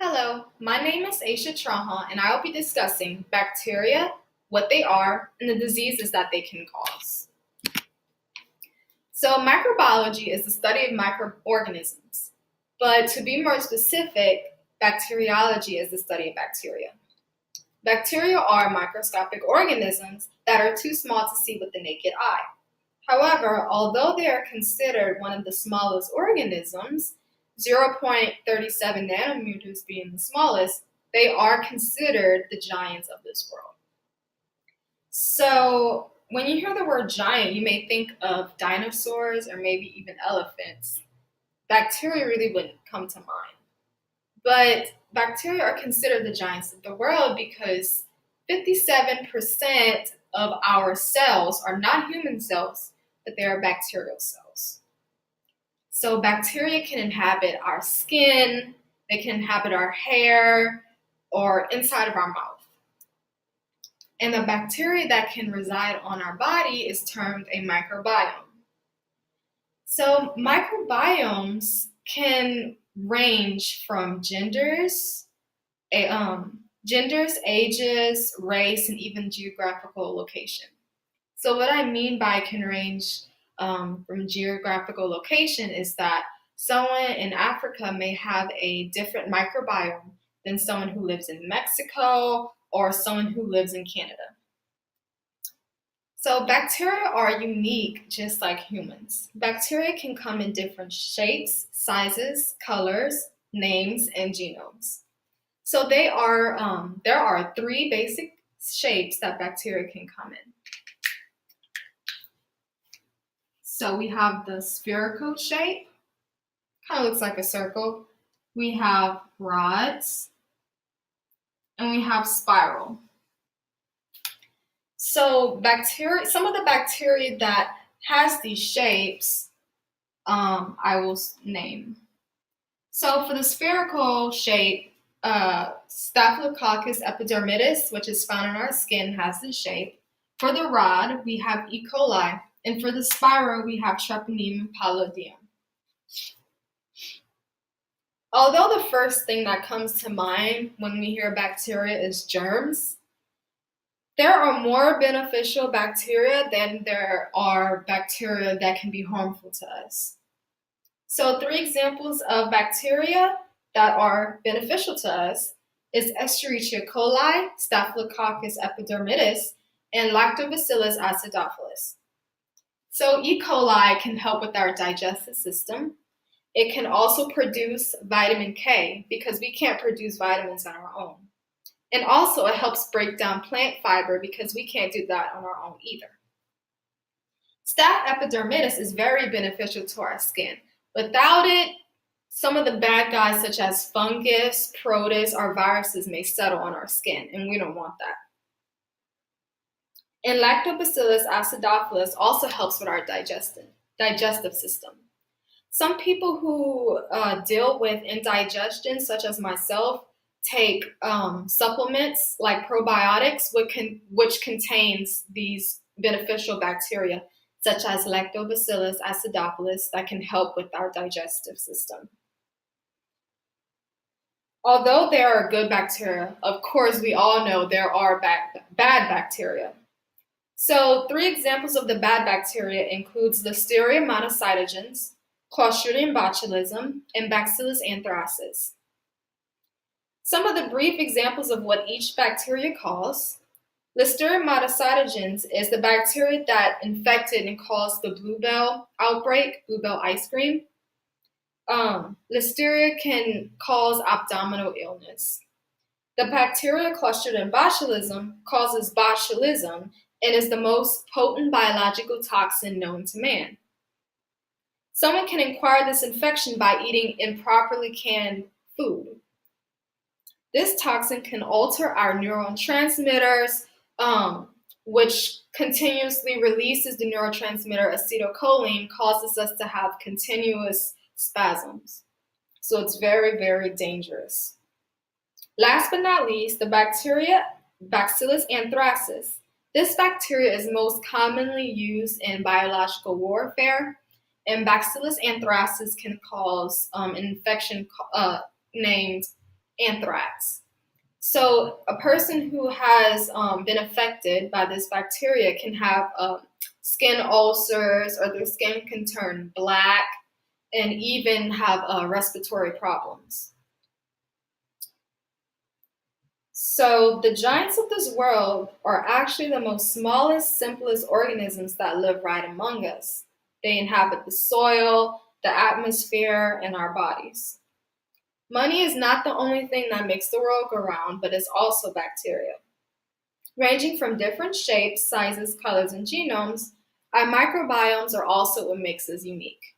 Hello, my name is Aisha Trahan, and I will be discussing bacteria, what they are, and the diseases that they can cause. So, microbiology is the study of microorganisms, but to be more specific, bacteriology is the study of bacteria. Bacteria are microscopic organisms that are too small to see with the naked eye. However, although they are considered one of the smallest organisms, 0.37 nanometers being the smallest, they are considered the giants of this world. So, when you hear the word giant, you may think of dinosaurs or maybe even elephants. Bacteria really wouldn't come to mind. But bacteria are considered the giants of the world because 57% of our cells are not human cells, but they are bacterial cells. So bacteria can inhabit our skin, they can inhabit our hair, or inside of our mouth. And the bacteria that can reside on our body is termed a microbiome. So microbiomes can range from genders, ages, race, and even geographical location. So what I mean by can range from geographical location is that someone in Africa may have a different microbiome than someone who lives in Mexico or someone who lives in Canada. So bacteria are unique just like humans. Bacteria can come in different shapes, sizes, colors, names, and genomes. So there are three basic shapes that bacteria can come in. So we have the spherical shape, kind of looks like a circle. We have rods, and we have spiral. So bacteria, some of the bacteria that has these shapes, I will name. So for the spherical shape, Staphylococcus epidermidis, which is found in our skin, has this shape. For the rod, we have E. coli, and for the spiral, we have Treponema pallidum. Although the first thing that comes to mind when we hear bacteria is germs, there are more beneficial bacteria than there are bacteria that can be harmful to us. So 3 examples of bacteria that are beneficial to us is Escherichia coli, Staphylococcus epidermidis, and Lactobacillus acidophilus. So E. coli can help with our digestive system. It can also produce vitamin K because we can't produce vitamins on our own. And also it helps break down plant fiber because we can't do that on our own either. Staph epidermidis is very beneficial to our skin. Without it, some of the bad guys such as fungus, protists, or viruses may settle on our skin, and we don't want that. And Lactobacillus acidophilus also helps with our digestive system. Some people who deal with indigestion, such as myself, take supplements like probiotics, which contains these beneficial bacteria, such as Lactobacillus acidophilus, that can help with our digestive system. Although there are good bacteria, of course, we all know there are bad bacteria. So 3 examples of the bad bacteria includes Listeria monocytogenes, Clostridium botulism, and Bacillus anthracis. Some of the brief examples of what each bacteria cause. Listeria monocytogenes is the bacteria that infected and caused the bluebell outbreak, bluebell ice cream. Listeria can cause abdominal illness. The bacteria Clostridium botulism causes botulism and is the most potent biological toxin known to man. Someone can acquire this infection by eating improperly canned food. This toxin can alter our neurotransmitters, which continuously releases the neurotransmitter acetylcholine, causes us to have continuous spasms. So it's very, very dangerous. Last but not least, the bacteria Bacillus anthracis. This bacteria is most commonly used in biological warfare, and Bacillus anthracis can cause an infection named anthrax. So a person who has been affected by this bacteria can have skin ulcers, or their skin can turn black, and even have respiratory problems. So the giants of this world are actually the most smallest, simplest organisms that live right among us. They inhabit the soil, the atmosphere, and our bodies. Money is not the only thing that makes the world go round, but it's also bacteria. Ranging from different shapes, sizes, colors, and genomes, our microbiomes are also what makes us unique.